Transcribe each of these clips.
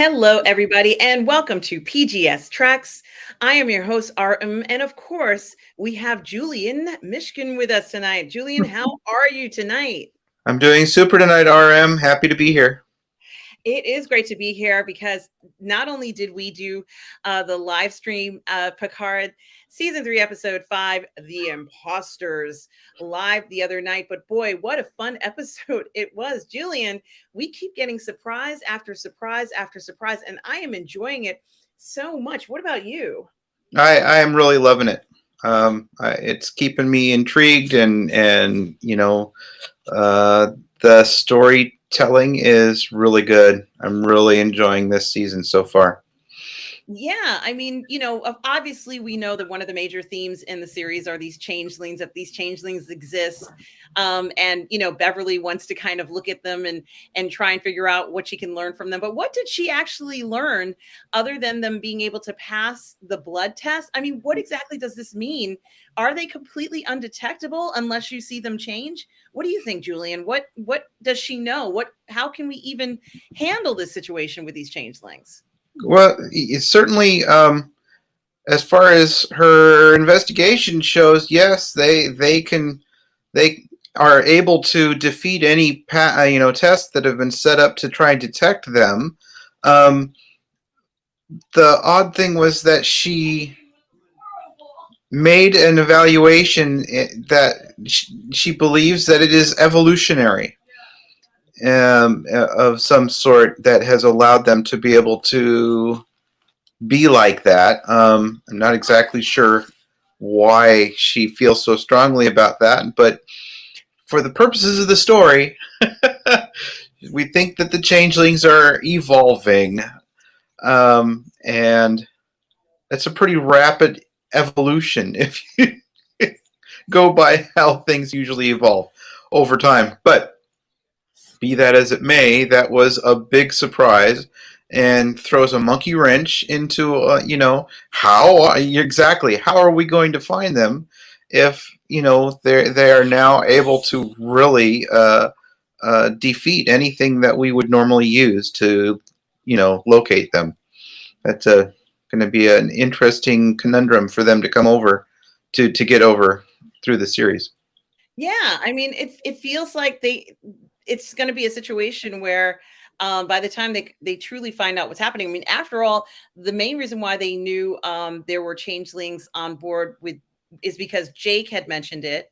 Hello, everybody, and welcome to PGS Tracks. I am your host, RM, and of course, we have Julian Mushkin with us tonight. Julian, how are you tonight? I'm doing super tonight, RM. Happy to be here. It is great to be here because not only did we do the live stream Picard season 3, episode 5, The Imposters, live the other night, but boy, what a fun episode it was. Julian, we keep getting surprise after surprise after surprise, and I am enjoying it so much. What about you? I am really loving it. It's keeping me intrigued, and the storytelling is really good. I'm really enjoying this season so far. Yeah, I mean, obviously we know that one of the major themes in the series are these changelings, that these changelings exist. And Beverly wants to kind of look at them and try and figure out what she can learn from them. But what did she actually learn other than them being able to pass the blood test? I mean, what exactly does this mean? Are they completely undetectable unless you see them change? What do you think, Julian? What does she know? How can we even handle this situation with these changelings? Well, it's certainly, as far as her investigation shows, yes, they are able to defeat any tests that have been set up to try and detect them. Um, the odd thing was that she made an evaluation that she believes that it is evolutionary, of some sort, that has allowed them to be able to be like that. I'm not exactly sure why she feels so strongly about that, but for the purposes of the story, we think that the changelings are evolving, and it's a pretty rapid evolution if you go by how things usually evolve over time. But be that as it may, that was a big surprise and throws a monkey wrench into, how exactly how are we going to find them if they are now able to really defeat anything that we would normally use to locate them. That's going to be an interesting conundrum for them to come over to get over through the series. Yeah, I mean, it feels like it's going to be a situation where by the time they truly find out what's happening. I mean, after all, the main reason why they knew there were changelings on board with is because Jake had mentioned it,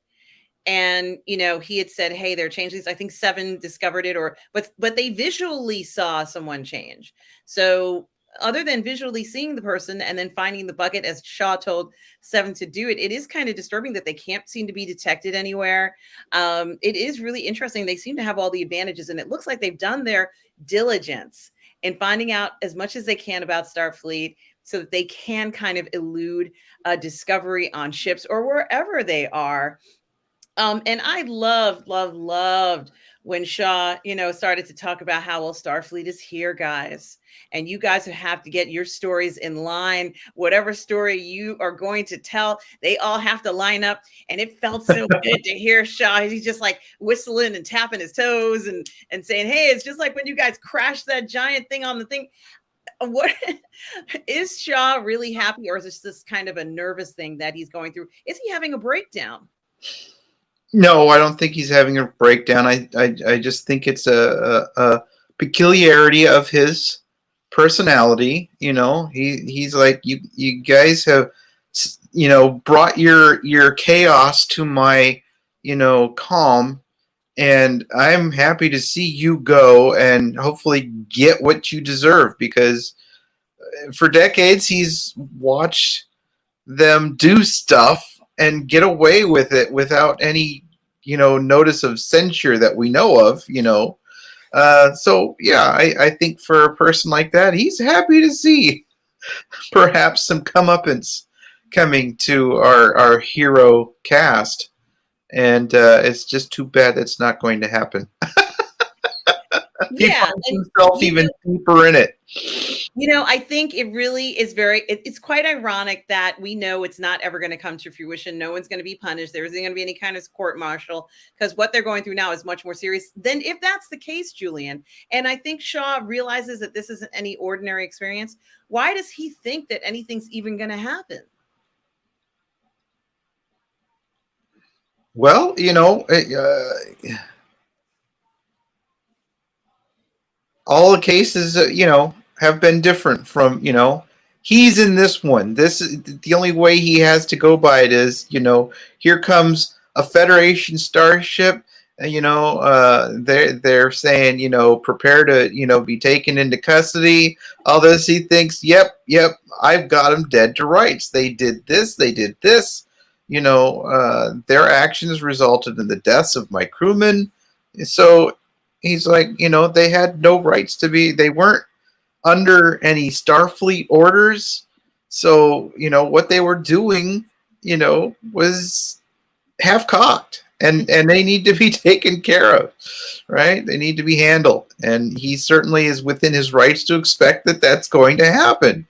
and he had said, hey, they're changelings. I think Seven discovered it, or but they visually saw someone change. So other than visually seeing the person and then finding the bucket, as Shaw told Seven to do it, it is kind of disturbing that they can't seem to be detected anywhere. It is really interesting. They seem to have all the advantages, and it looks like they've done their diligence in finding out as much as they can about Starfleet so that they can kind of elude discovery on ships or wherever they are. And I loved when Shaw, started to talk about how, well, Starfleet is here, guys, and you guys have to get your stories in line. Whatever story you are going to tell, they all have to line up. And it felt so good to hear Shaw. He's just like whistling and tapping his toes and saying, "Hey, it's just like when you guys crashed that giant thing on the thing." What is Shaw really happy, or is this kind of a nervous thing that he's going through? Is he having a breakdown? No, I don't think he's having a breakdown. I just think it's a peculiarity of his personality. He's like, you guys have brought your chaos to my calm, and I'm happy to see you go and hopefully get what you deserve, because for decades he's watched them do stuff and get away with it without any notice of censure that we know of. So yeah, I think for a person like that, he's happy to see perhaps some comeuppance coming to our hero cast, and it's just too bad that's not going to happen. He Yeah, finds and himself you even deeper in it. I think it really is it's quite ironic that we know it's not ever going to come to fruition. No one's going to be punished. There isn't going to be any kind of court martial because what they're going through now is much more serious than if that's the case, Julian. And I think Shaw realizes that this isn't any ordinary experience. Why does he think that anything's even going to happen? Well, all the cases, have been different from, he's in this one. This is the only way he has to go by it is, here comes a Federation starship. They're saying, prepare to, be taken into custody. All this, he thinks, yep, I've got them dead to rights. They did this. Their actions resulted in the deaths of my crewmen. So he's like, they had no rights to be. They weren't under any Starfleet orders. So, what they were doing, was half-cocked. And they need to be taken care of, right? They need to be handled. And he certainly is within his rights to expect that that's going to happen.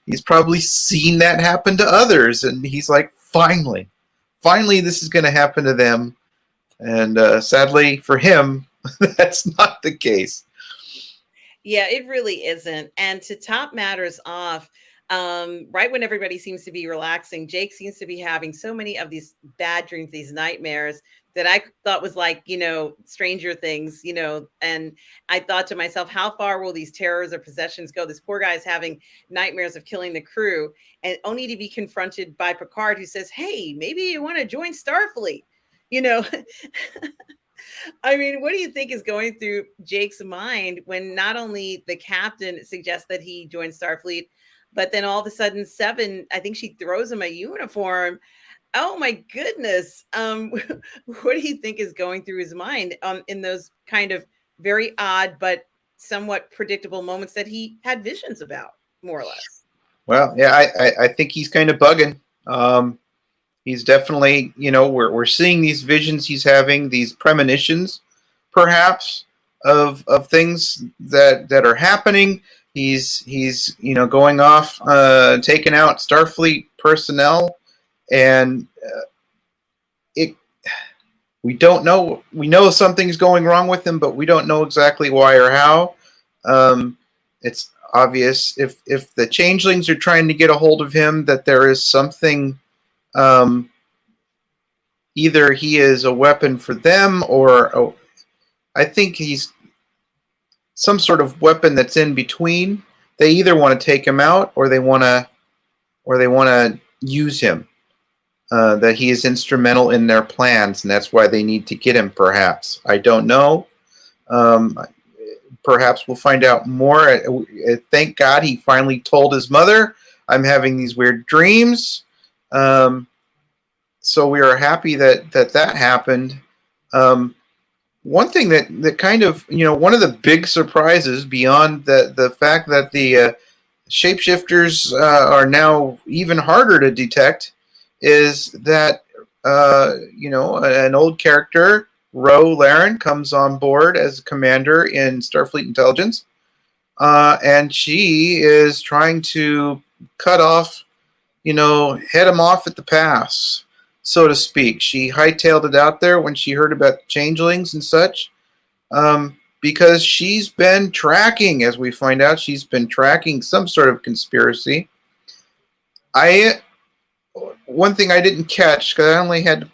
He's probably seen that happen to others. And he's like, finally, this is going to happen to them. And sadly for him, that's not the case. Yeah, it really isn't. And to top matters off, right when everybody seems to be relaxing, Jake seems to be having so many of these bad dreams, these nightmares that I thought was like, Stranger Things, and I thought to myself, how far will these terrors or possessions go? This poor guy is having nightmares of killing the crew and only to be confronted by Picard, who says, hey, maybe you want to join Starfleet, I mean, what do you think is going through Jake's mind when not only the captain suggests that he join Starfleet, but then all of a sudden Seven, I think she throws him a uniform. Oh my goodness. What do you think is going through his mind in those kind of very odd but somewhat predictable moments that he had visions about, more or less? Well, yeah, I think he's kind of bugging. He's definitely, we're seeing these visions he's having, these premonitions, perhaps, of things that are happening. He's going off, taking out Starfleet personnel, and we don't know. We know something's going wrong with him, but we don't know exactly why or how. It's obvious if the changelings are trying to get a hold of him, that there is something. Either he is a weapon for them, or I think he's some sort of weapon that's in between. They either want to take him out, or they want to use him. That he is instrumental in their plans, and that's why they need to get him. Perhaps, I don't know. Perhaps we'll find out more. Thank God he finally told his mother, "I'm having these weird dreams." So we are happy that happened. One thing that kind of, one of the big surprises beyond the fact that the shapeshifters are now even harder to detect is that, an old character, Ro Laren, comes on board as a commander in Starfleet Intelligence. And she is trying to cut off, head him off at the pass, so to speak. She hightailed it out there when she heard about changelings and such, because she's been tracking, as we find out, she's been tracking some sort of conspiracy. One thing I didn't catch, because I only had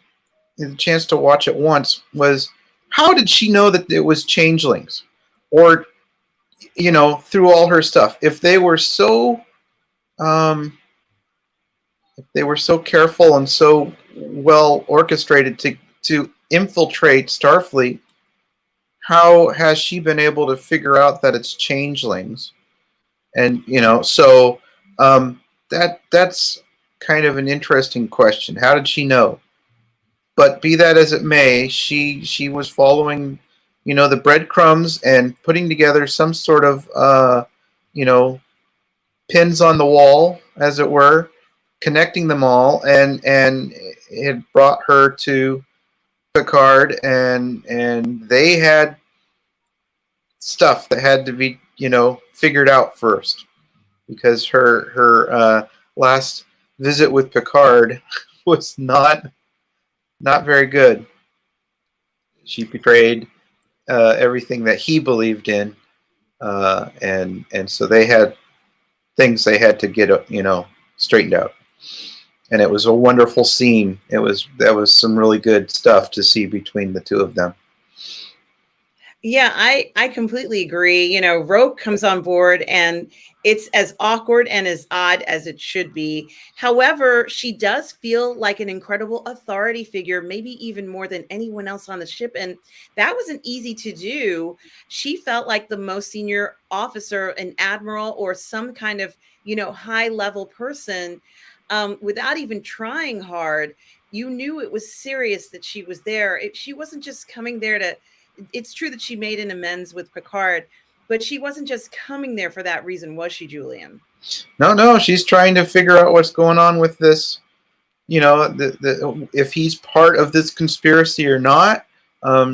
the chance to watch it once, was how did she know that it was changelings? Or, through all her stuff, if they were so careful and so well orchestrated to infiltrate Starfleet, how has she been able to figure out that it's changelings? And so that's kind of an interesting question. How did she know? But be that as it may, she was following, the breadcrumbs and putting together some sort of pins on the wall, as it were, connecting them all, and it brought her to Picard, and they had stuff that had to be, figured out first, because her last visit with Picard was not very good. She betrayed everything that he believed in, and so they had things they had to get straightened out. And it was a wonderful scene. That was some really good stuff to see between the two of them. Yeah, I completely agree. Ro comes on board and it's as awkward and as odd as it should be. However, she does feel like an incredible authority figure, maybe even more than anyone else on the ship. And that wasn't easy to do. She felt like the most senior officer, an admiral, or some kind of, high level person, without even trying hard. You knew it was serious that she was there. She wasn't just coming there to. It's true that she made an amends with Picard, but she wasn't just coming there for that reason, was she, Julian? No, she's trying to figure out what's going on with this. If he's part of this conspiracy or not.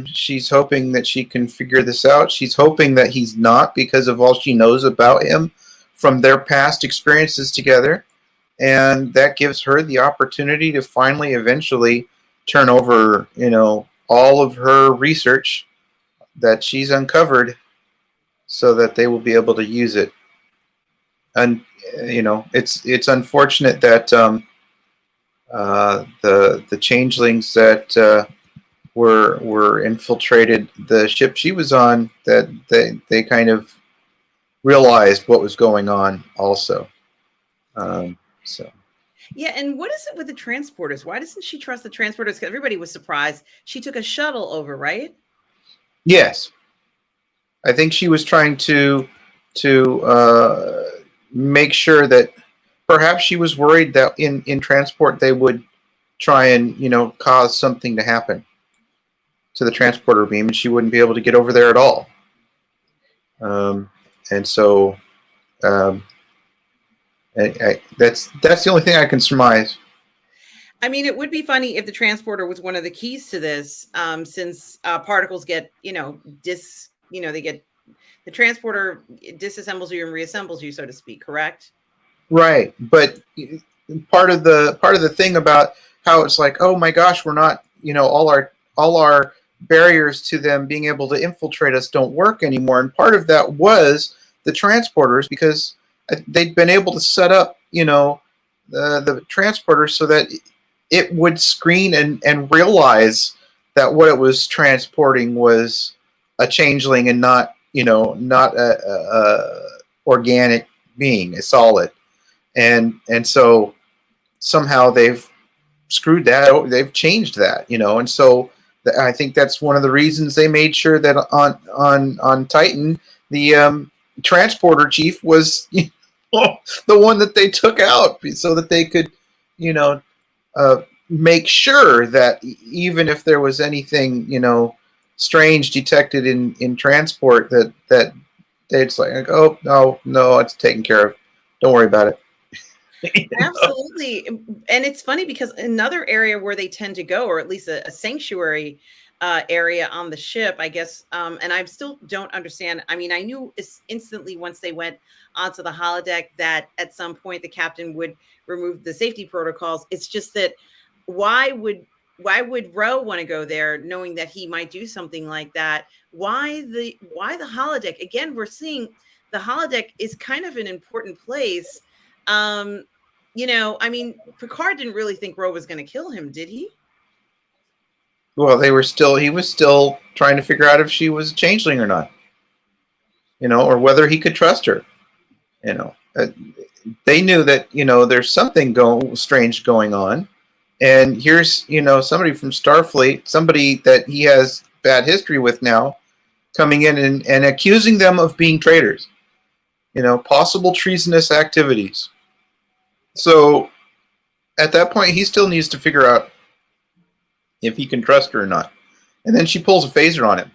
She's hoping that she can figure this out. She's hoping that he's not, because of all she knows about him from their past experiences together. And that gives her the opportunity to finally, eventually turn over, all of her research that she's uncovered, so that they will be able to use it. And it's unfortunate that the changelings that were infiltrated the ship she was on, that they kind of realized what was going on also. So. Yeah, and what is it with the transporters? Why doesn't she trust the transporters? Because everybody was surprised. She took a shuttle over, right? Yes, I think she was trying to make sure that perhaps she was worried that in transport they would try and cause something to happen to the transporter beam, and she wouldn't be able to get over there at all. And so that's the only thing I can surmise. I mean, it would be funny if the transporter was one of the keys to this, since particles get, they get, the transporter disassembles you and reassembles you, so to speak, correct? Right. But part of the thing about how it's like, oh my gosh, we're not, all our barriers to them being able to infiltrate us don't work anymore. And part of that was the transporters, because they'd been able to set up, the transporter so that it would screen and realize that what it was transporting was a changeling and not a organic being, a solid. And so somehow they've screwed that. They've changed that, and so I think that's one of the reasons they made sure that on Titan, the transporter chief was the one that they took out, so that they could, make sure that even if there was anything, strange detected in transport, that it's like, oh no, it's taken care of. Don't worry about it. Absolutely. And it's funny because another area where they tend to go, or at least a sanctuary area on the ship, I guess, and I still don't understand. I mean, I knew instantly once they went onto the holodeck that at some point the captain would remove the safety protocols. It's just that why would Ro want to go there knowing that he might do something like that? Why the holodeck? Again, we're seeing the holodeck is kind of an important place. I mean, Picard didn't really think Ro was going to kill him, did he? Well, he was still trying to figure out if she was a changeling or not, or whether he could trust her. They knew that, there's something strange going on. And here's, somebody from Starfleet, somebody that he has bad history with now, coming in and accusing them of being traitors, possible treasonous activities. So at that point, he still needs to figure out if he can trust her or not. And then she pulls a phaser on him,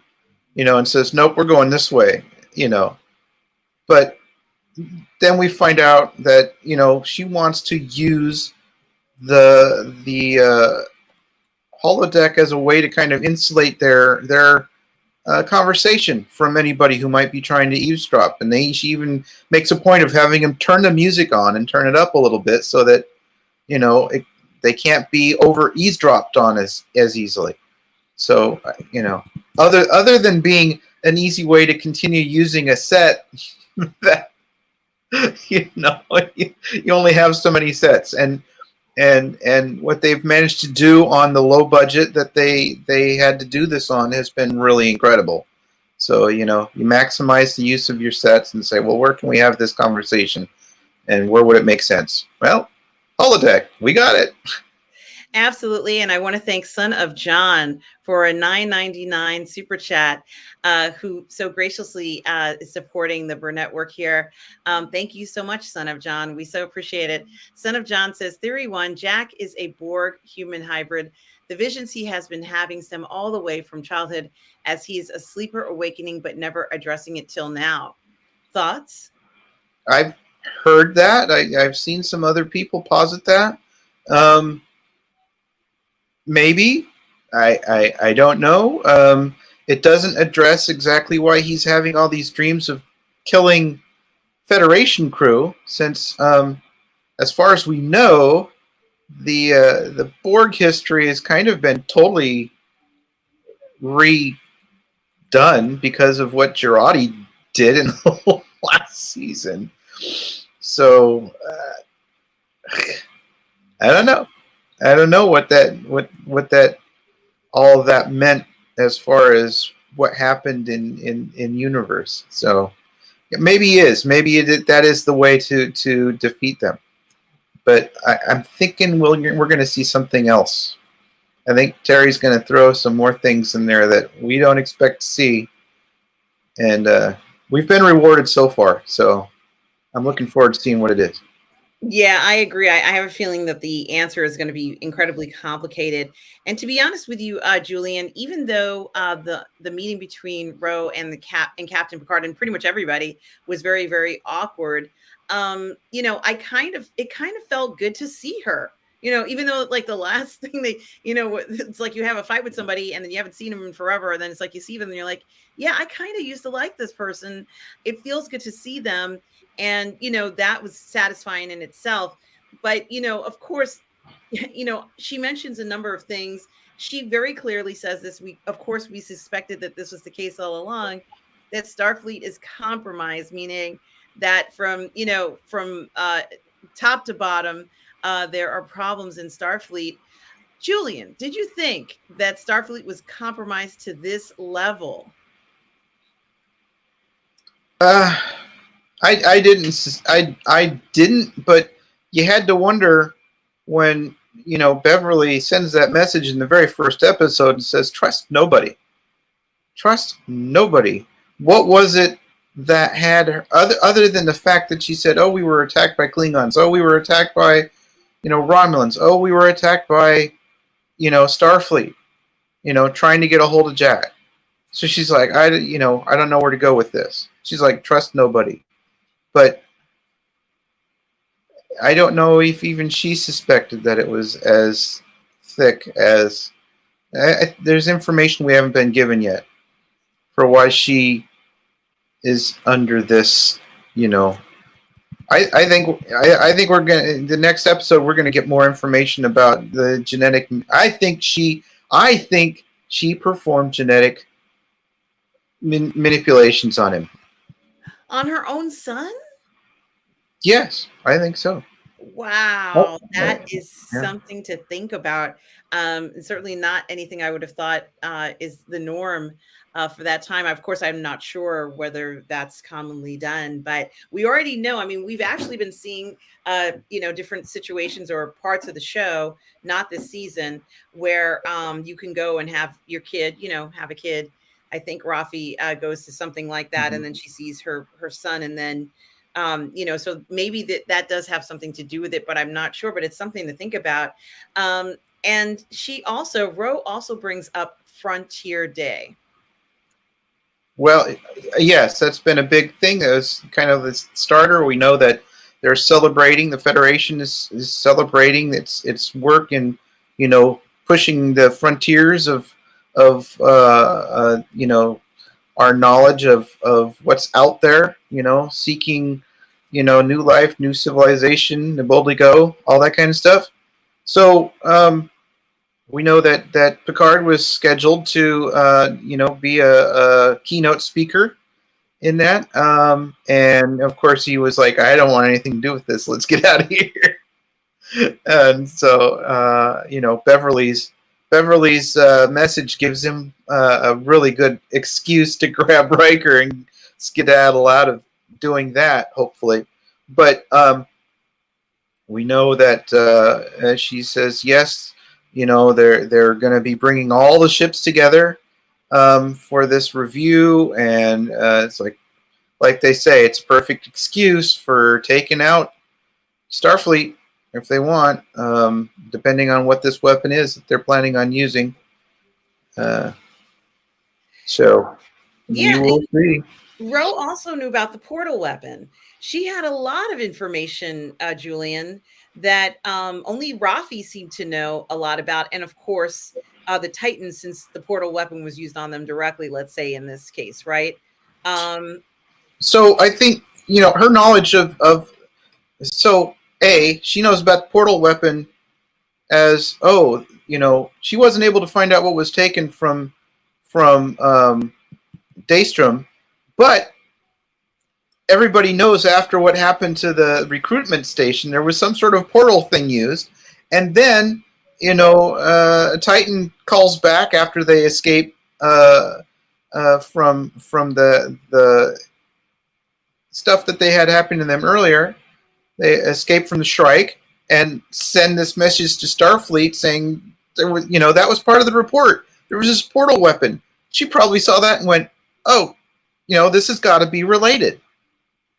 and says, nope, we're going this way, But then we find out that, she wants to use the holodeck as a way to kind of insulate their conversation from anybody who might be trying to eavesdrop. And she even makes a point of having him turn the music on and turn it up a little bit so that, they can't be over eavesdropped on as easily. So, other than being an easy way to continue using a set that, you only have so many sets. And what they've managed to do on the low budget that they had to do this on has been really incredible. So, you maximize the use of your sets and say, well, where can we have this conversation? And where would it make sense? Well, Holodeck, we got it. Absolutely. And I want to thank Son of John for a $9.99 super chat, who so graciously is supporting the Burnettwork here. Thank you so much, Son of John. We so appreciate it. Son of John says, Theory 1, Jack is a Borg human hybrid. The visions he has been having stem all the way from childhood, as he is a sleeper awakening, but never addressing it till now. Thoughts? I've heard that. I've seen some other people posit that. Maybe. I don't know. It doesn't address exactly why he's having all these dreams of killing Federation crew, since, as far as we know, the Borg history has kind of been totally redone because of what Girardi did in the last season. So I don't know. I don't know what that all of that meant as far as what happened in universe. So maybe he is. Maybe that is the way to defeat them. But I'm thinking we're going to see something else. I think Terry's going to throw some more things in there that we don't expect to see. And we've been rewarded so far. So I'm looking forward to seeing what it is. Yeah, I agree. I have a feeling that the answer is going to be incredibly complicated. And to be honest with you, Julian, even though the meeting between Ro and Captain Picard and pretty much everybody was very, very awkward, it kind of felt good to see her. Even though like the last thing it's like you have a fight with somebody and then you haven't seen them in forever, and then it's like you see them and you're like, yeah, I kind of used to like this person. It feels good to see them. And, that was satisfying in itself. But, of course, she mentions a number of things. She very clearly says this. We suspected that this was the case all along, that Starfleet is compromised, meaning that from top to bottom, there are problems in Starfleet. Julian, did you think that Starfleet was compromised to this level? I didn't, but you had to wonder when, Beverly sends that message in the very first episode and says, trust nobody. Trust nobody. What was it that had her, other than the fact that she said, oh, we were attacked by Klingons. Oh, we were attacked by, Romulans. Oh, we were attacked by, Starfleet, trying to get a hold of Jack. So she's like, I don't know where to go with this. She's like, trust nobody. But I don't know if even she suspected that it was as thick as... there's information we haven't been given yet for why she is under this, I think we're going to... The next episode, we're going to get more information about the genetic... I think she performed genetic manipulations on him. On her own son? Yes, I think so. Wow, that is something to think about. Certainly not anything I would have thought is the norm for that time. Of course, I'm not sure whether that's commonly done, but we already know. I mean, we've actually been seeing, different situations or parts of the show, not this season, where you can go and have your kid, have a kid. I think Rafi goes to something like that, and then she sees her son, and then, so maybe that does have something to do with it, but I'm not sure. But it's something to think about. And Ro also brings up Frontier Day. Well, yes, that's been a big thing. As kind of the starter, we know that they're celebrating. The Federation is celebrating its work in, pushing the frontiers of our knowledge of what's out there, seeking, new life, new civilization, to boldly go, all that kind of stuff. So we know that Picard was scheduled to, be a keynote speaker in that. And of course he was like, I don't want anything to do with this. Let's get out of here. And so, Beverly's message gives him a really good excuse to grab Riker and skedaddle out of doing that, hopefully. But we know that she says yes. They're going to be bringing all the ships together for this review, and it's like they say, it's a perfect excuse for taking out Starfleet if they want, depending on what this weapon is that they're planning on using. So Yeah, you will see. Ro also knew about the portal weapon. She had a lot of information, Julian, that only Rafi seemed to know a lot about. And of course, the Titans, since the portal weapon was used on them directly, let's say in this case, right? So I think, her knowledge of so she knows about the portal weapon as, she wasn't able to find out what was taken from Daystrom, but everybody knows after what happened to the recruitment station, there was some sort of portal thing used, and then Titan calls back after they escape from the stuff that they had happened to them earlier. They escape from the Shrike and send this message to Starfleet saying there was, that was part of the report. There was this portal weapon. She probably saw that and went, oh, this has got to be related.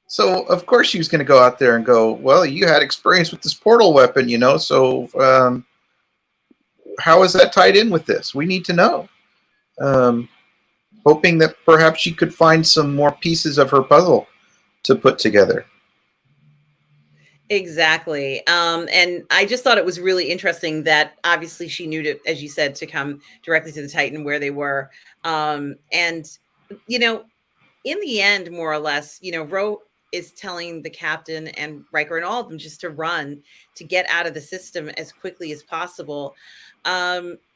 So of course she was going to go out there and go, well, you had experience with this portal weapon, so how is that tied in with this? We need to know. Hoping that perhaps she could find some more pieces of her puzzle to put together. Exactly. And I just thought it was really interesting that obviously she knew to, as you said, to come directly to the Titan where they were. And, in the end, more or less, Ro is telling the captain and Riker and all of them just to run, to get out of the system as quickly as possible.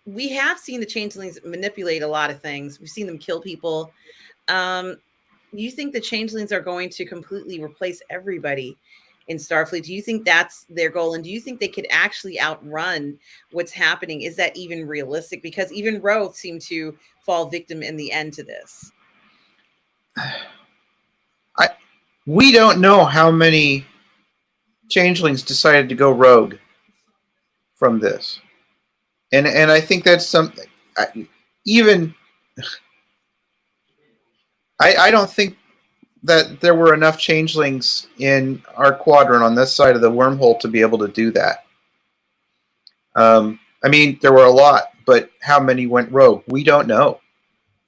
We have seen the changelings manipulate a lot of things. We've seen them kill people. You think the changelings are going to completely replace everybody in Starfleet? Do you think that's their goal? And do you think they could actually outrun what's happening? Is that even realistic? Because even Ro seemed to fall victim in the end to this. We don't know how many changelings decided to go rogue from this. And I think that's something, I don't think that there were enough changelings in our quadrant on this side of the wormhole to be able to do that. There were a lot, but how many went rogue? We don't know.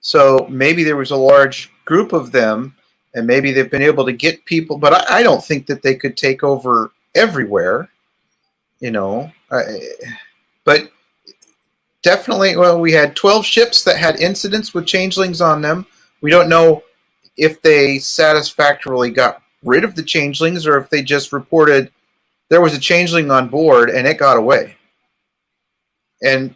So maybe there was a large group of them, and maybe they've been able to get people, but I don't think that they could take over everywhere, but definitely, we had 12 ships that had incidents with changelings on them. We don't know if they satisfactorily got rid of the changelings or if they just reported there was a changeling on board and it got away. And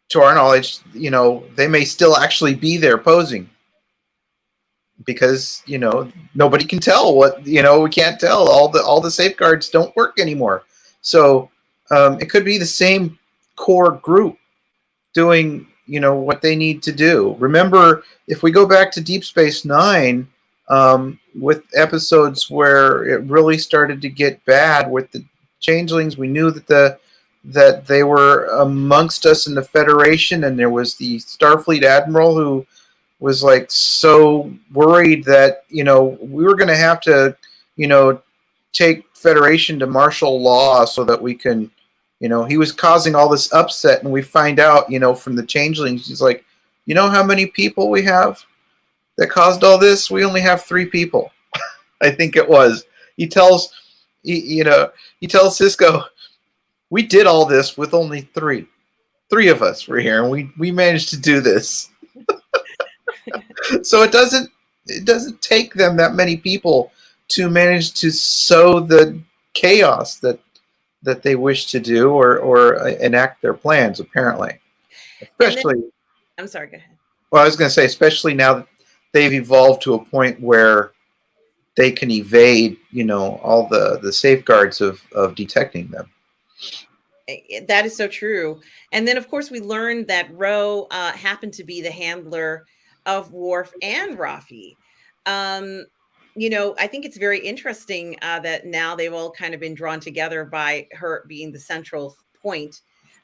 to our knowledge, they may still actually be there posing because, nobody can tell what, we can't tell. All the safeguards don't work anymore. So it could be the same core group doing, what they need to do. Remember, if we go back to Deep Space Nine, with episodes where it really started to get bad with the changelings, we knew that they were amongst us in the Federation, and there was the Starfleet admiral who was like so worried that we were going to have to take Federation to martial law so that we can he was causing all this upset, and we find out from the changelings, he's like, how many people we have that caused all this? We only have 3 people. I think it was. He tells Cisco, we did all this with only 3. 3 of us were here, and we managed to do this. So it doesn't take them that many people to manage to sow the chaos that they wish to do or enact their plans. Apparently, And then especially I'm sorry, go ahead. well, I was going to say, especially now that they've evolved to a point where they can evade, all the safeguards of detecting them. That is so true. And then, of course, we learned that Ro happened to be the handler of Worf and Rafi. Um, I think it's very interesting that now they've all kind of been drawn together by her being the central point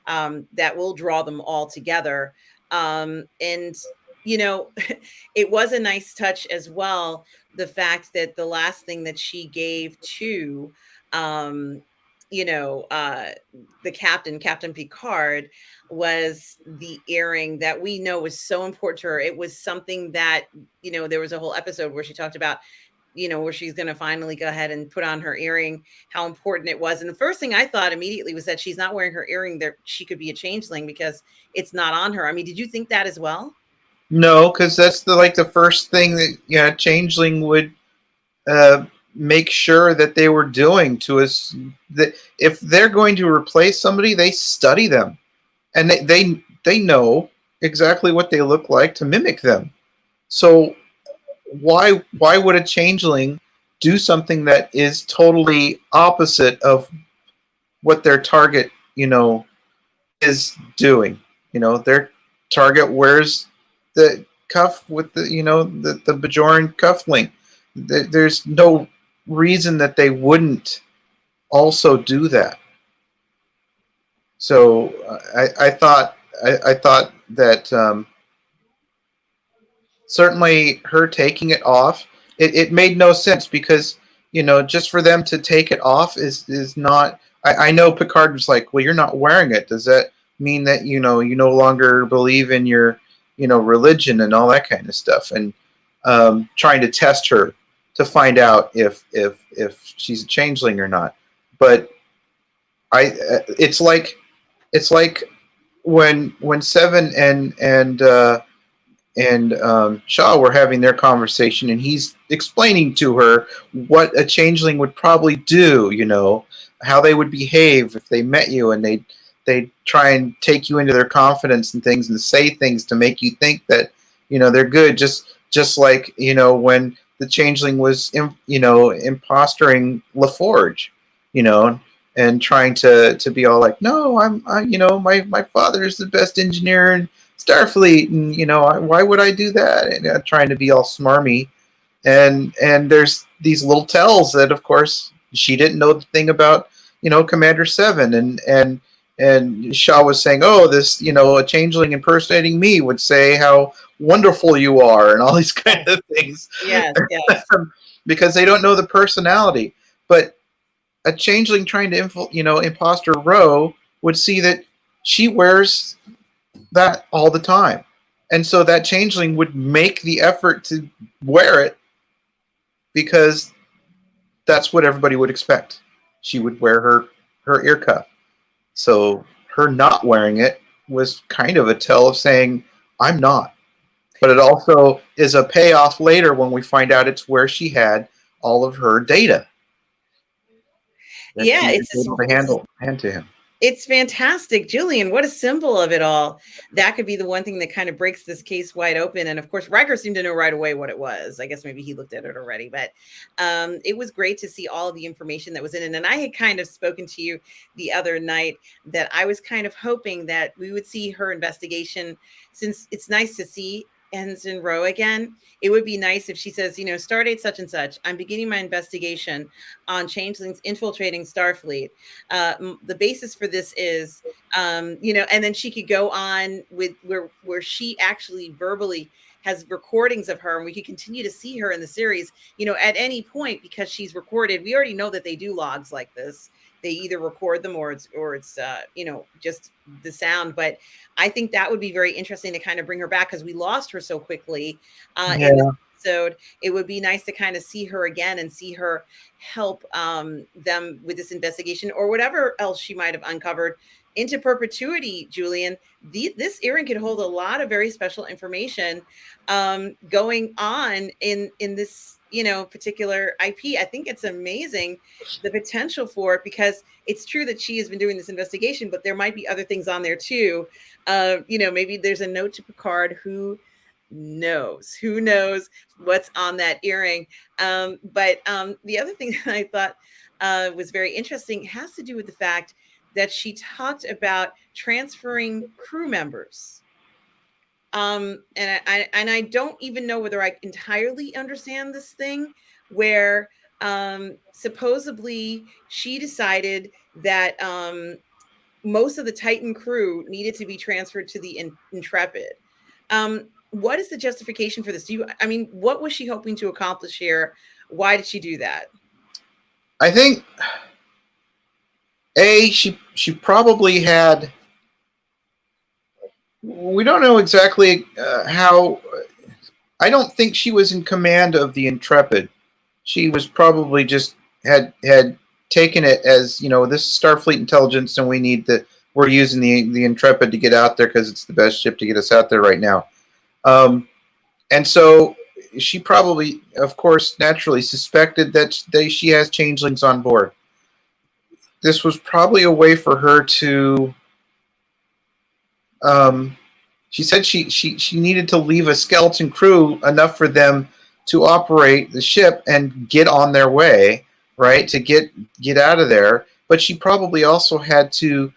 that will draw them all together. And, you know, it was a nice touch as well. The fact that the last thing that she gave to, um, you know, uh, the Captain Picard, was the earring that we know was so important to her. It was something that, there was a whole episode where she talked about, where she's going to finally go ahead and put on her earring, how important it was. And the first thing I thought immediately was that she's not wearing her earring, that she could be a changeling because it's not on her. I mean, did you think that as well? No, because that's the first thing that Changeling would uh, make sure that they were doing to us. That if they're going to replace somebody, they study them, and they know exactly what they look like to mimic them. So why would a changeling do something that is totally opposite of what their target is doing? Their target wears the cuff with the Bajoran cuff link. There's no reason that they wouldn't also do that. So I thought that certainly her taking it off, it made no sense because just for them to take it off is not. I know Picard was like, well, you're not wearing it. Does that mean that you no longer believe in your religion and all that kind of stuff? And trying to test her to find out if she's a changeling or not. But it's like when Seven and Shaw were having their conversation, and he's explaining to her what a changeling would probably do. How they would behave if they met you, and they try and take you into their confidence and things, and say things to make you think that they're good. Just like when the changeling was impostering LaForge, you know, and trying to be all like, no, my father is the best engineer in Starfleet, and why would I do that? And trying to be all smarmy, and there's these little tells that, of course, she didn't know the thing about Commander Seven, and Shaw was saying, oh, this a changeling impersonating me would say how wonderful you are, and all these kind of things. Yes, yes. Because they don't know the personality, but a changeling trying to imposter Ro would see that she wears that all the time. And so that changeling would make the effort to wear it because that's what everybody would expect. She would wear her ear cuff. So her not wearing it was kind of a tell of saying, I'm not. But it also is a payoff later when we find out it's where she had all of her data that Yeah, she was able to hand to him. it's fantastic. Julian, what a symbol of it all. That could be the one thing that kind of breaks this case wide open. And of course, Riker seemed to know right away what it was. I guess maybe he looked at it already, but it was great to see all of the information that was in it. And I had kind of spoken to you the other night that I was kind of hoping that we would see her investigation, since it's nice to see Ensign Ro again. It would be nice if she says, stardate such and such, I'm beginning my investigation on changelings infiltrating Starfleet. The basis for this is, and then she could go on with where she actually verbally has recordings of her, and we could continue to see her in the series, at any point, because she's recorded. We already know that they do logs like this. They either record them or it's just the sound. But I think that would be very interesting to kind of bring her back, because we lost her so quickly in this episode. It would be nice to kind of see her again and see her help them with this investigation or whatever else she might have uncovered, into perpetuity, Julian, this earring could hold a lot of very special information going on in this, you know, particular IP. I think it's amazing, the potential for it, because it's true that she has been doing this investigation, but there might be other things on there too. You know, maybe there's a note to Picard. Who knows what's on that earring. But the other thing that I thought was very interesting has to do with the fact that she talked about transferring crew members. And I don't even know whether I entirely understand this thing, where supposedly she decided that most of the Titan crew needed to be transferred to the Intrepid. What is the justification for this? I mean, what was she hoping to accomplish here? Why did she do that? I think she probably had. We don't know exactly how. I don't think she was in command of the Intrepid. She was probably just had taken it as, you know, this is Starfleet intelligence, and we're using the Intrepid to get out there because it's the best ship to get us out there right now. And so she probably, of course, naturally suspected that she has changelings on board. This was probably a way for her to. She said she needed to leave a skeleton crew enough for them to operate the ship and get on their way, right, to get out of there. But she probably also had to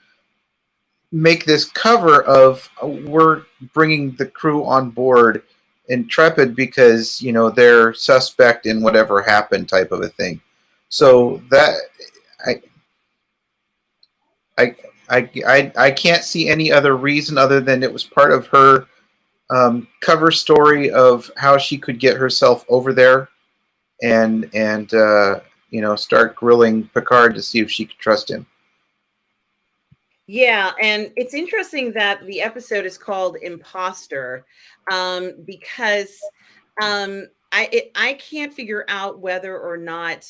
make this cover of we're bringing the crew on board Intrepid because, you know, they're suspect in whatever happened type of a thing. So that I can't see any other reason other than it was part of her cover story of how she could get herself over there and you know, start grilling Picard to see if she could trust him. Yeah, and it's interesting that the episode is called Imposter, because I can't figure out whether or not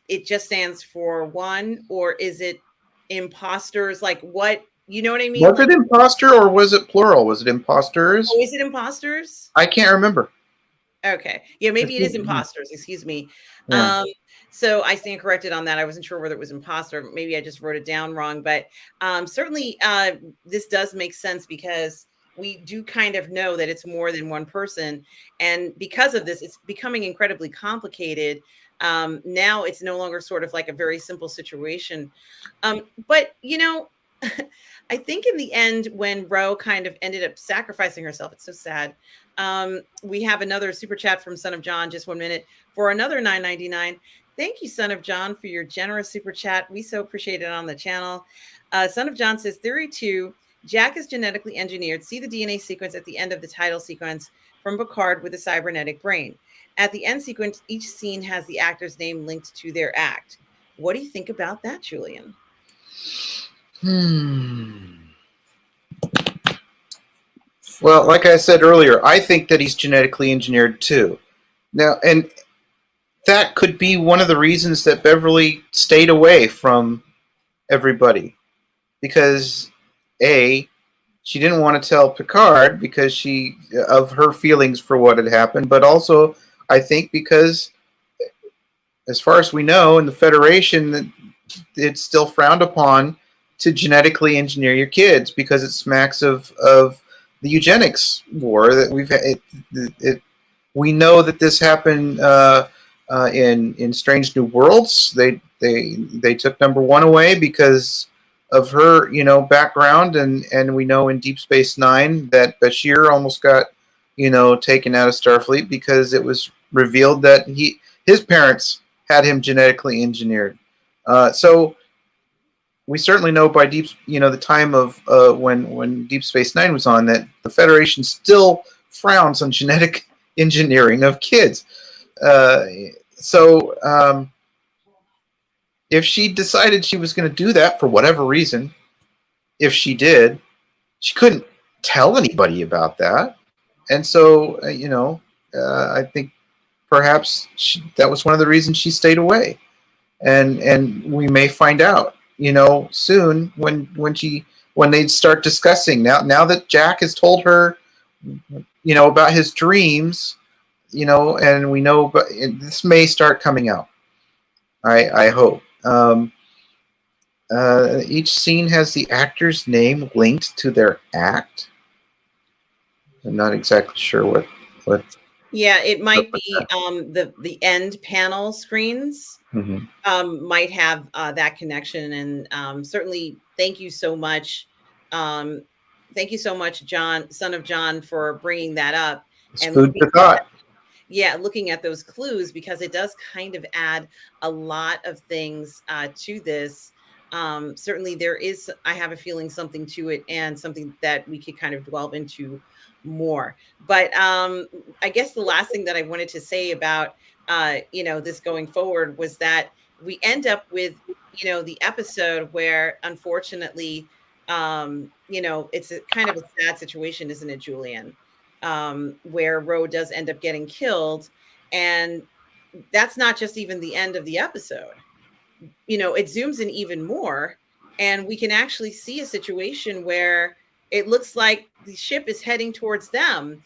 it just stands for one, or is it imposters? Like, what, you know what I mean? Was it imposter or was it plural? Was it imposters? Oh, is it imposters? I can't remember. Okay. Yeah, maybe it is imposters. Excuse me. Yeah. So I stand corrected on that. I wasn't sure whether it was imposter. Maybe I just wrote it down wrong. But certainly this does make sense, because we do kind of know that it's more than one person. And because of this, it's becoming incredibly complicated. Now it's no longer sort of like a very simple situation. But, you know, I think in the end, when Ro kind of ended up sacrificing herself, it's so sad. We have another super chat from Son of John, just 1 minute, for another $9.99. Thank you, Son of John, for your generous super chat. We so appreciate it on the channel. Son of John says, Theory 2, Jack is genetically engineered. See the DNA sequence at the end of the title sequence from Picard with a cybernetic brain. At the end sequence, each scene has the actor's name linked to their act. What do you think about that, Julian? Well, like I said earlier, I think that he's genetically engineered too. Now, and that could be one of the reasons that Beverly stayed away from everybody, because A, she didn't want to tell Picard because of her feelings for what had happened, but also I think because, as far as we know, in the Federation, it's still frowned upon to genetically engineer your kids because it smacks of the eugenics war that we've had. We know that this happened in Strange New Worlds. They took number one away because of her, you know, background, and we know in Deep Space Nine that Bashir almost got, you know, taken out of Starfleet because it was revealed that his parents had him genetically engineered. So we certainly know by the time of when Deep Space Nine was on, that the Federation still frowns on genetic engineering of kids. So if she decided she was going to do that for whatever reason, if she did, she couldn't tell anybody about that. And so, I think perhaps that was one of the reasons she stayed away. And we may find out soon when they start discussing now that Jack has told her, about his dreams, and we know, but this may start coming out. I hope. Each scene has the actor's name linked to their act. I'm not exactly sure what. Yeah, it might be the end panel screens. Might have that connection, and certainly thank you so much. Thank you so much, John, son of John, for bringing that up It's and food for thought. looking at those clues, because it does kind of add a lot of things to this. Certainly I have a feeling, something to it, and something that we could kind of delve into more. But I guess the last thing that I wanted to say about this going forward was that we end up with the episode where, unfortunately, it's kind of a sad situation, isn't it, Julian? Where Ro does end up getting killed, and that's not just even the end of the episode. It zooms in even more, and we can actually see a situation where it looks like the ship is heading towards them.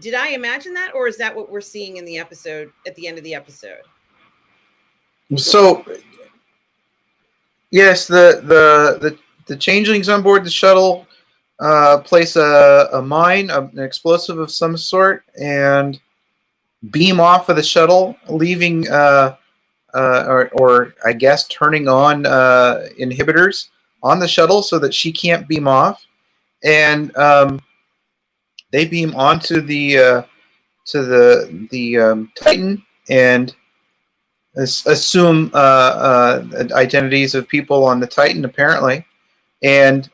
Did I imagine that, or is that what we're seeing in the episode at the end of the episode? So, yes, the changelings on board the shuttle place a mine, an explosive of some sort, and beam off of the shuttle, leaving or I guess turning on inhibitors on the shuttle so that she can't beam off, and they beam onto the Titan and assume identities of people on the Titan, apparently, and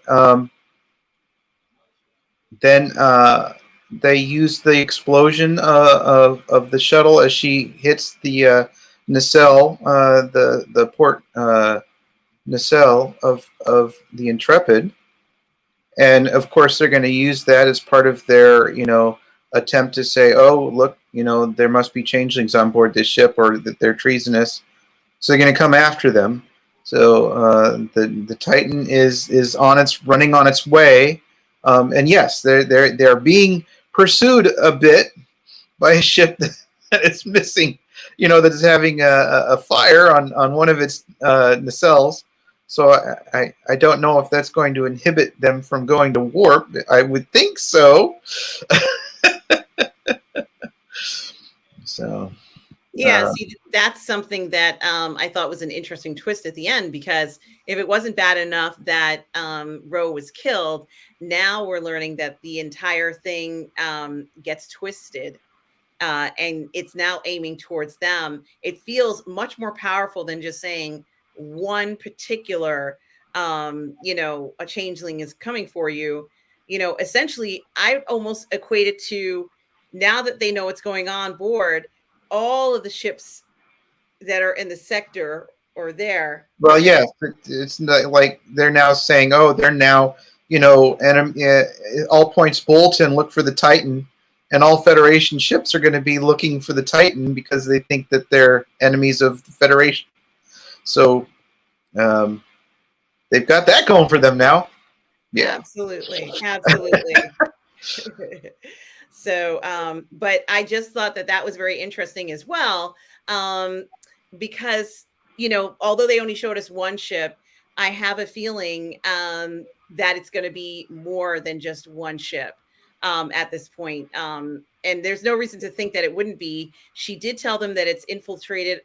then they use the explosion of the shuttle as she hits the nacelle, the port nacelle of the Intrepid, and of course they're going to use that as part of their attempt to say, oh look, there must be changelings on board this ship, or that they're treasonous, so they're going to come after them. So the Titan is running on its way, and yes, they're being pursued a bit by a ship that is missing, that is having a fire on one of its nacelles. So I don't know if that's going to inhibit them from going to warp. I would think so. So. Yeah, see, that's something that I thought was an interesting twist at the end, because if it wasn't bad enough that Ro was killed, now we're learning that the entire thing gets twisted, and it's now aiming towards them. It feels much more powerful than just saying one particular, a changeling is coming for you. Essentially, I almost equate it to, now that they know what's going on board, all of the ships that are in the sector or there. Well, yes, it's not like they're now saying, oh, they're now, all points bulletin, look for the Titan, and all Federation ships are going to be looking for the Titan because they think that they're enemies of the Federation. So they've got that going for them now. Yeah, absolutely. So, but I just thought that was very interesting as well, because, although they only showed us one ship, I have a feeling that it's going to be more than just one ship at this point. And there's no reason to think that it wouldn't be. She did tell them that it's infiltrated,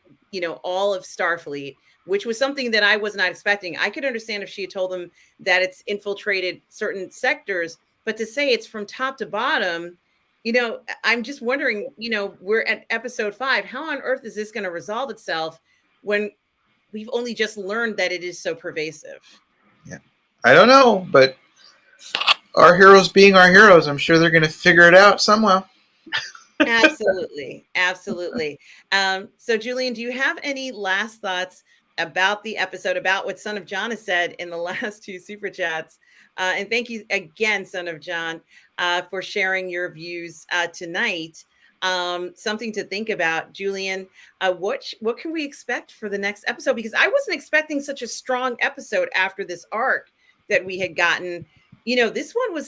all of Starfleet, which was something that I was not expecting. I could understand if she had told them that it's infiltrated certain sectors, but to say it's from top to bottom, I'm just wondering, we're at episode 5. How on earth is this going to resolve itself when we've only just learned that it is so pervasive? Yeah, I don't know, but our heroes being our heroes, I'm sure they're going to figure it out somehow. Absolutely. So, Julian, do you have any last thoughts about the episode, about what Son of John has said in the last 2 super chats? And thank you again, Son of John, for sharing your views tonight. something to think about. Julian, what can we expect for the next episode? Because I wasn't expecting such a strong episode after this arc that we had gotten. You know, this one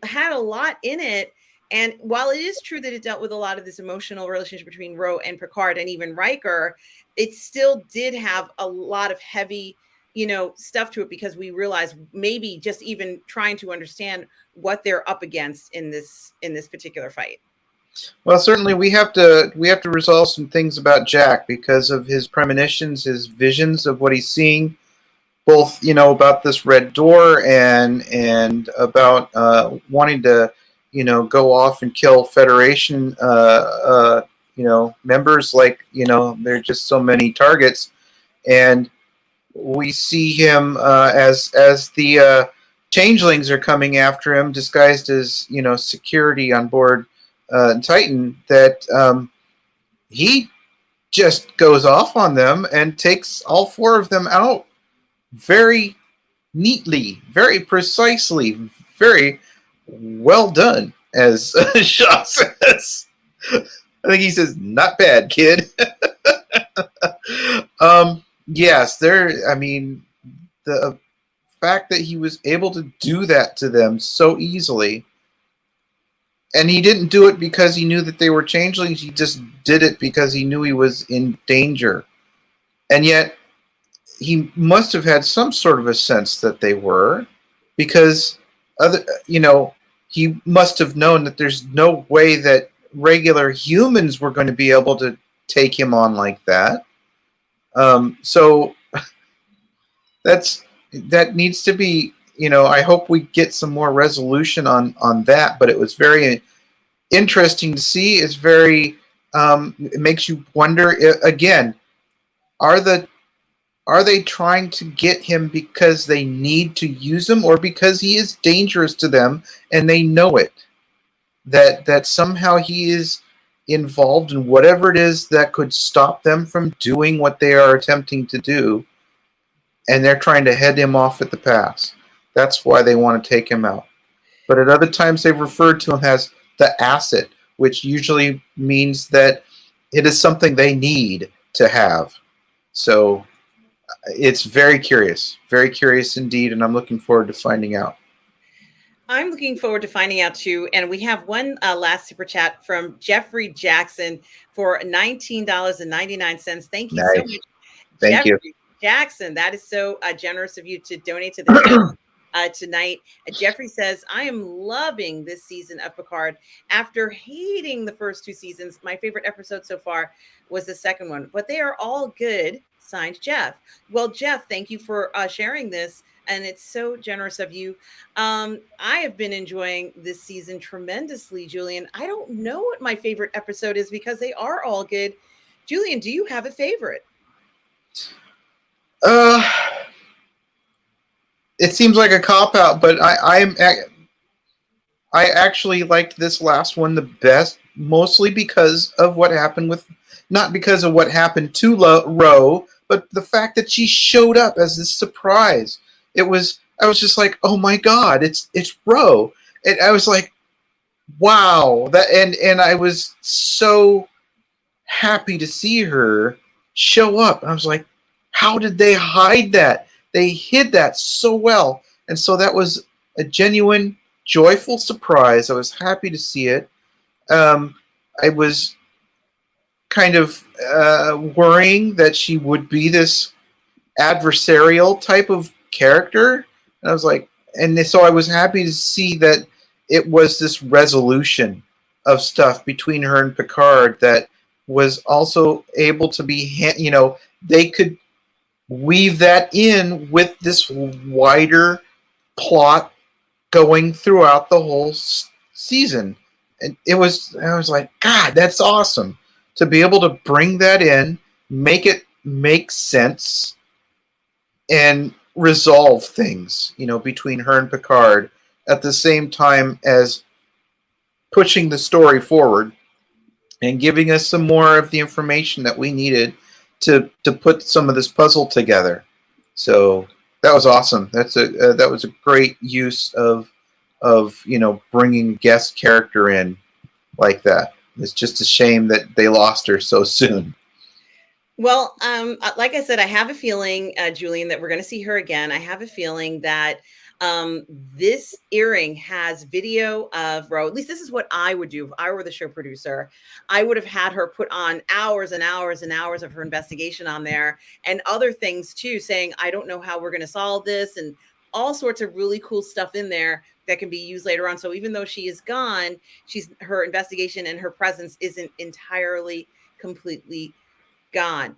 had a lot in it. And while it is true that it dealt with a lot of this emotional relationship between Ro and Picard and even Riker, it still did have a lot of heavy, stuff to it, because we realized maybe just even trying to understand what they're up against in this particular fight. Well, certainly we have to resolve some things about Jack because of his premonitions, his visions of what he's seeing, both about this red door and about wanting to go off and kill Federation members, like there are just so many targets, and we see him as the changelings are coming after him, disguised as security on board Titan, that he just goes off on them and takes all four of them out very neatly, very precisely, very well done, as Shaw says. I think he says, "Not bad, kid." Yes, the fact that he was able to do that to them so easily, and he didn't do it because he knew that they were changelings, he just did it because he knew he was in danger. And yet, he must have had some sort of a sense that they were, because he must have known that there's no way that regular humans were going to be able to take him on like that. So that needs to be, I hope we get some more resolution on that. But it was very interesting to see. It's very, it makes you wonder again, are they trying to get him because they need to use him, or because he is dangerous to them and they know it? That somehow he is involved in whatever it is that could stop them from doing what they are attempting to do, and they're trying to head him off at the pass. That's why they want to take him out. But at other times they've referred to him as the asset, which usually means that it is something they need to have. So it's very curious indeed, and I'm looking forward to finding out. I'm looking forward to finding out too. And we have one last super chat from Jeffrey Jackson for $19.99. Thank you so much, Thank Jeffrey you. Jackson. That is so generous of you to donate to the channel tonight. Jeffrey says, I am loving this season of Picard. After hating the first two seasons, my favorite episode so far was the second one, but they are all good. Signed, Jeff. Well, Jeff, thank you for sharing this. And it's so generous of you. I have been enjoying this season tremendously, Julian. I don't know what my favorite episode is because they are all good. Julian, do you have a favorite? It seems like a cop-out, but I actually liked this last one the best, mostly because of what happened with, not because of what happened to Ro, but the fact that she showed up as this surprise. I was just like, oh my God, it's Ro. And I was like, wow. And I was so happy to see her show up. And I was like, how did they hide that? They hid that so well. And so that was a genuine, joyful surprise. I was happy to see it. I was kind of worrying that she would be this adversarial type of character. And I was like, and so I was happy to see that it was this resolution of stuff between her and Picard that was also able to be, they could weave that in with this wider plot going throughout the whole season. And I was like, God, that's awesome to be able to bring that in, make it make sense, and resolve things, between her and Picard at the same time as pushing the story forward and giving us some more of the information that we needed to put some of this puzzle together. So that was awesome. That was a great use of bringing guest character in like that. It's just a shame that they lost her so soon. Well, like I said, I have a feeling, Julian, that we're going to see her again. I have a feeling that this earring has video of Ro. At least this is what I would do if I were the show producer. I would have had her put on hours and hours and hours of her investigation on there, and other things too, saying, I don't know how we're going to solve this, and all sorts of really cool stuff in there that can be used later on. So even though she is gone, her investigation and her presence isn't entirely completely gone.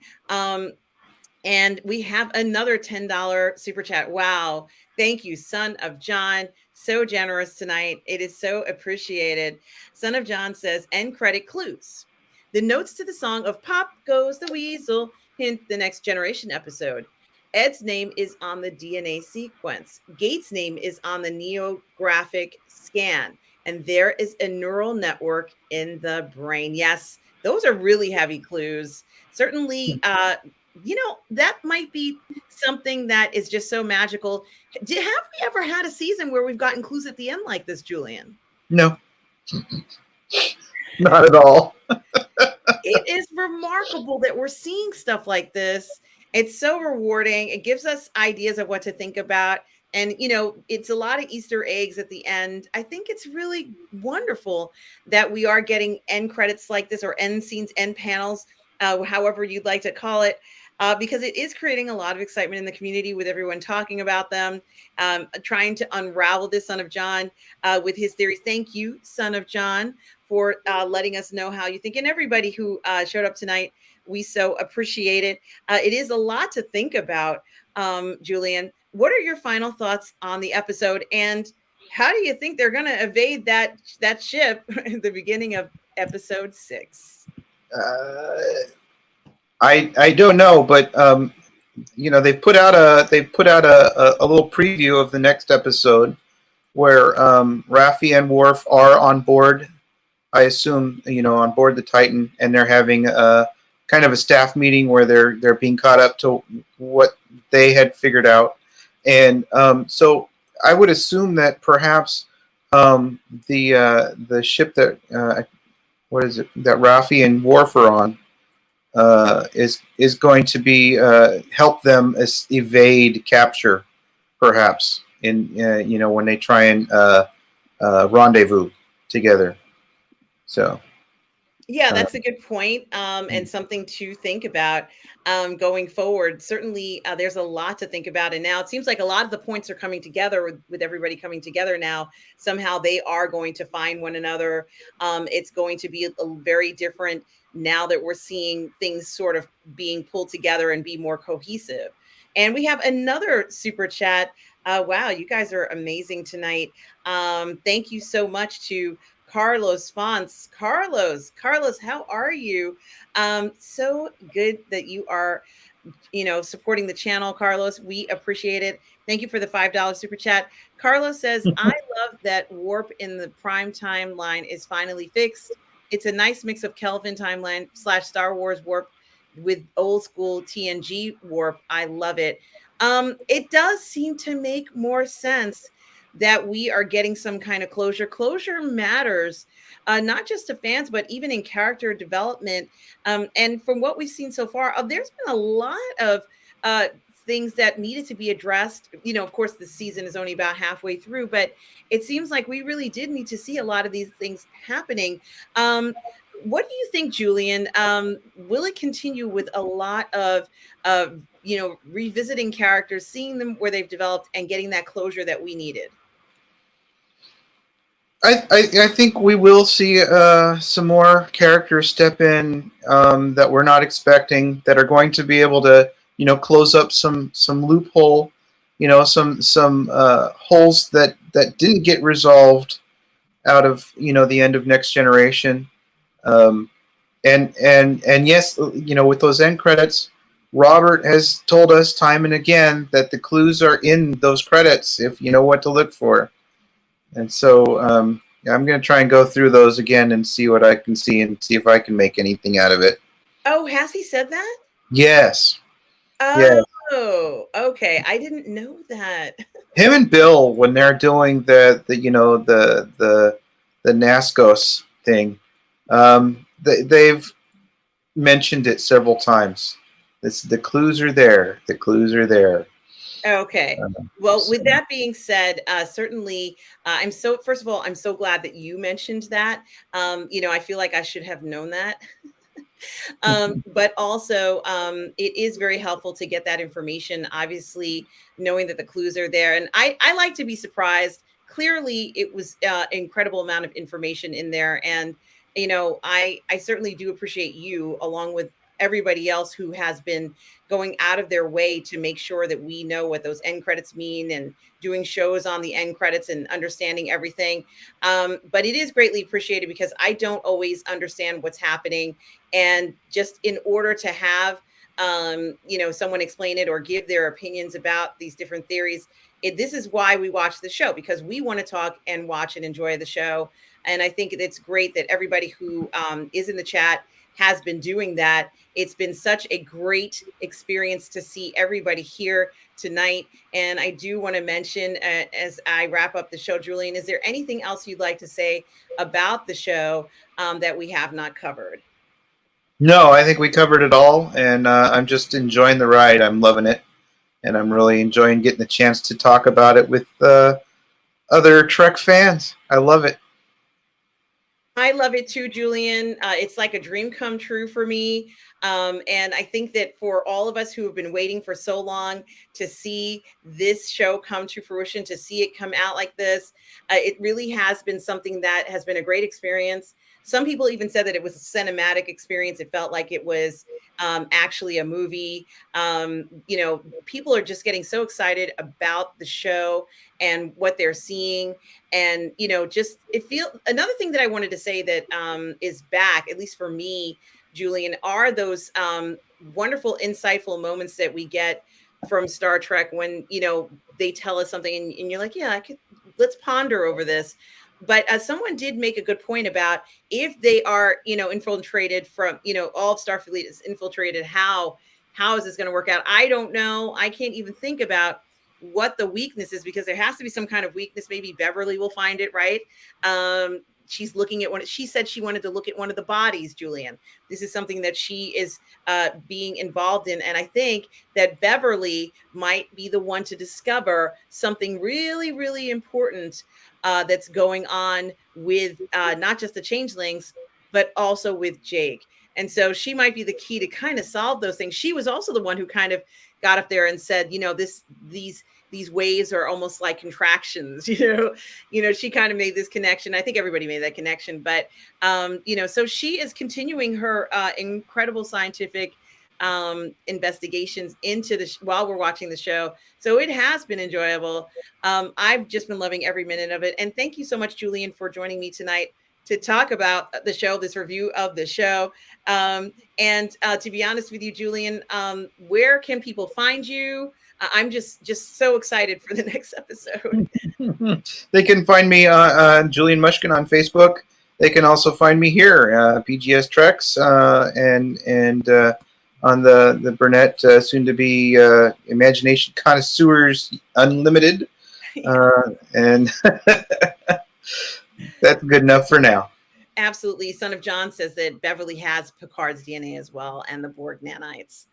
And we have another $10 super chat. Wow. Thank you, Son of John. So generous tonight. It is so appreciated. Son of John says, end credit clues. The notes to the song of Pop Goes the Weasel hint the Next Generation episode. Ed's name is on the DNA sequence. Gates' name is on the neographic scan. And there is a neural network in the brain. Yes, those are really heavy clues. Certainly, that might be something that is just so magical. Have we ever had a season where we've gotten clues at the end like this, Julian? No. Not at all. It is remarkable that we're seeing stuff like this. It's so rewarding. It gives us ideas of what to think about. And, it's a lot of Easter eggs at the end. I think it's really wonderful that we are getting end credits like this, or end scenes, end panels, however you'd like to call it, because it is creating a lot of excitement in the community with everyone talking about them, trying to unravel this Son of John with his theories. Thank you, Son of John, for letting us know how you think. And everybody who showed up tonight, we so appreciate it. It is a lot to think about, Julian. What are your final thoughts on the episode? And how do you think they're going to evade that ship at the beginning of episode 6? I don't know, but they've put out a little preview of the next episode where Raffi and Worf are on board. I assume on board the Titan, and they're having a kind of a staff meeting where they're being caught up to what they had figured out, and so I would assume that perhaps the ship that what is it that Raffi and Worf are on is going to be help them evade capture, perhaps in when they try and rendezvous together. So. Yeah, that's a good point, and something to think about going forward. Certainly, there's a lot to think about. And now it seems like a lot of the points are coming together with everybody coming together now. Somehow they are going to find one another. It's going to be a very different now that we're seeing things sort of being pulled together and be more cohesive. And we have another super chat. Wow, you guys are amazing tonight. Thank you so much to Carlos Fonts. Carlos, how are you? So good that you are, supporting the channel, Carlos. We appreciate it. Thank you for the $5 super chat. Carlos says, I love that warp in the prime timeline is finally fixed. It's a nice mix of Kelvin timeline / Star Wars warp with old school TNG warp. I love it. It does seem to make more sense that we are getting some kind of closure. Closure matters, not just to fans, but even in character development. And from what we've seen so far, there's been a lot of things that needed to be addressed. Of course, the season is only about halfway through, but it seems like we really did need to see a lot of these things happening. What do you think, Julian? Will it continue with a lot of revisiting characters, seeing them where they've developed, and getting that closure that we needed? I think we will see some more characters step in that we're not expecting, that are going to be able to close up some loophole, some holes that didn't get resolved out of the end of Next Generation. And yes, with those end credits, Robert has told us time and again that the clues are in those credits if you know what to look for. And so I'm going to try and go through those again and see what I can see and see if I can make anything out of it. Oh, has he said that? Yes. Oh, yes. Okay. I didn't know that. Him and Bill, when they're doing the Nascos thing, They've mentioned it several times. The clues are there. The clues are there. Okay. Well, So, with that being said, certainly, first of all, I'm so glad that you mentioned that. I feel like I should have known that. But also, it is very helpful to get that information, obviously, knowing that the clues are there. And I like to be surprised. Clearly, it was incredible amount of information in there. And, I certainly do appreciate you, along with everybody else who has been going out of their way to make sure that we know what those end credits mean and doing shows on the end credits and understanding everything. But it is greatly appreciated because I don't always understand what's happening. And just in order to have someone explain it or give their opinions about these different theories, this is why we watch the show, because we want to talk and watch and enjoy the show. And I think it's great that everybody who is in the chat has been doing that. It's been such a great experience to see everybody here tonight. And I do want to mention, as I wrap up the show, Julian, is there anything else you'd like to say about the show that we have not covered? no, I think we covered it all, and I'm just enjoying the ride. I'm loving it, and I'm really enjoying getting the chance to talk about it with other Trek fans. I love it. I love it too, Julian. It's like a dream come true for me. And I think that for all of us who have been waiting for so long to see this show come to fruition, to see it come out like this, it really has been something that has been a great experience. Some people even said that it was a cinematic experience. It felt like it was actually a movie. People are just getting so excited about the show and what they're seeing. And just another thing that I wanted to say that is back, at least for me, Julian, are those wonderful insightful moments that we get from Star Trek when they tell us something and you're like, yeah, let's ponder over this. But someone did make a good point about if they are infiltrated from all of Starfleet is infiltrated, how is this going to work out? I don't know. I can't even think about what the weakness is, because there has to be some kind of weakness. Maybe Beverly will find it, right? She's looking at she said she wanted to look at one of the bodies, Julian. This is something that she is being involved in. And I think that Beverly might be the one to discover something really, really important that's going on with not just the changelings, but also with Jake. And so she might be the key to kind of solve those things. She was also the one who kind of got up there and said, these waves are almost like contractions. She kind of made this connection. I think everybody made that connection. But so she is continuing her incredible scientific investigations into while we're watching the show. So it has been enjoyable. I've just been loving every minute of it. And thank you so much, Julian, for joining me tonight to talk about the show, this review of the show. And to be honest with you, Julian, where can people find you? I'm just so excited for the next episode. They can find me Julian Mushkin on Facebook. They can also find me here, PGS Treks, and on the Burnett, soon to be Imagination Connoisseurs Unlimited, and that's good enough for now. Absolutely. Son of John says that Beverly has Picard's DNA as well, and the Borg nanites.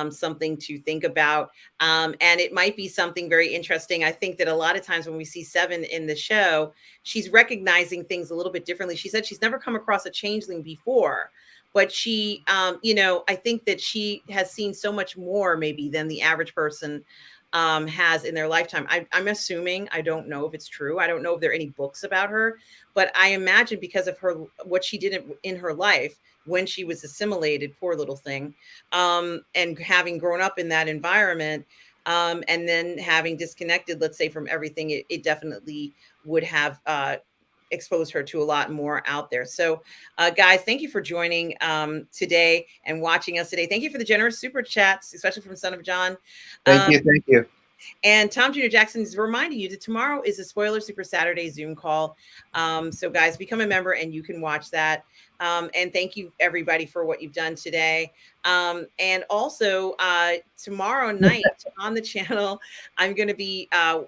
Something to think about. And it might be something very interesting. I think that a lot of times when we see Seven in the show, she's recognizing things a little bit differently. She said she's never come across a changeling before, but she, I think that she has seen so much more maybe than the average person has in their lifetime. I'm assuming, I don't know if it's true. I don't know if there are any books about her, but I imagine because of what she did in her life when she was assimilated, poor little thing, and having grown up in that environment, and then having disconnected, let's say, from everything, it definitely would have exposed her to a lot more out there. So guys, thank you for joining today and watching us today. Thank you for the generous super chats, especially from Son of John. Thank you. And Tom Jr. Jackson is reminding you that tomorrow is a Spoiler Super Saturday Zoom call. So guys, become a member and you can watch that. And thank you everybody for what you've done today. And also tomorrow night on the channel, I'm going to be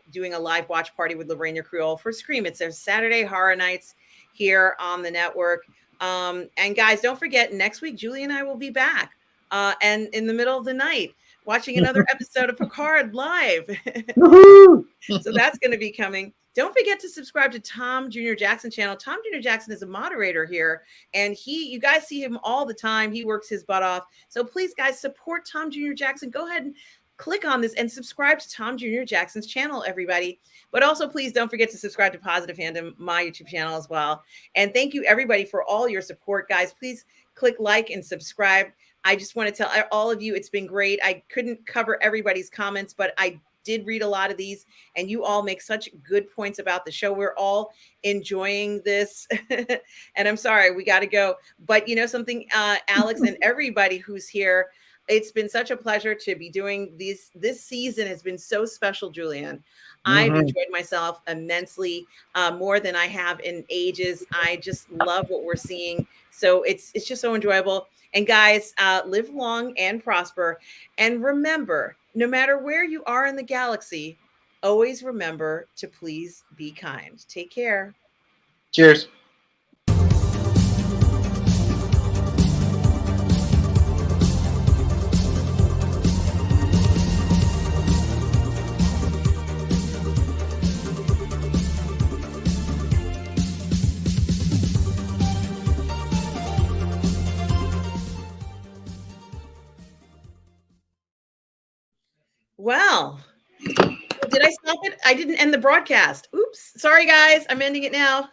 doing a live watch party with Lorraine Creole for Scream. It's their Saturday Horror Nights here on the network. And guys, don't forget, next week, Julie and I will be back. And in the middle of the night, watching another episode of Picard live. So that's going to be coming. Don't forget to subscribe to Tom Jr. Jackson channel. Tom Jr. Jackson is a moderator here, and you guys see him all the time. He works his butt off. So please, guys, support Tom Jr. Jackson. Go ahead and click on this and subscribe to Tom Jr. Jackson's channel, everybody. But also, please don't forget to subscribe to Positive Fandom, my YouTube channel as well. And thank you, everybody, for all your support, guys. Please click like and subscribe. I just want to tell all of you, it's been great. I couldn't cover everybody's comments, but I did read a lot of these, and you all make such good points about the show. We're all enjoying this. And I'm sorry, we got to go. But you know something, Alex and everybody who's here, it's been such a pleasure to be doing these. This season has been so special, Julian. I've enjoyed myself immensely, more than I have in ages. I just love what we're seeing. So it's just so enjoyable. And guys, live long and prosper. And remember, no matter where you are in the galaxy, always remember to please be kind. Take care. Cheers. Well, did I stop it? I didn't end the broadcast. Oops. Sorry, guys. I'm ending it now.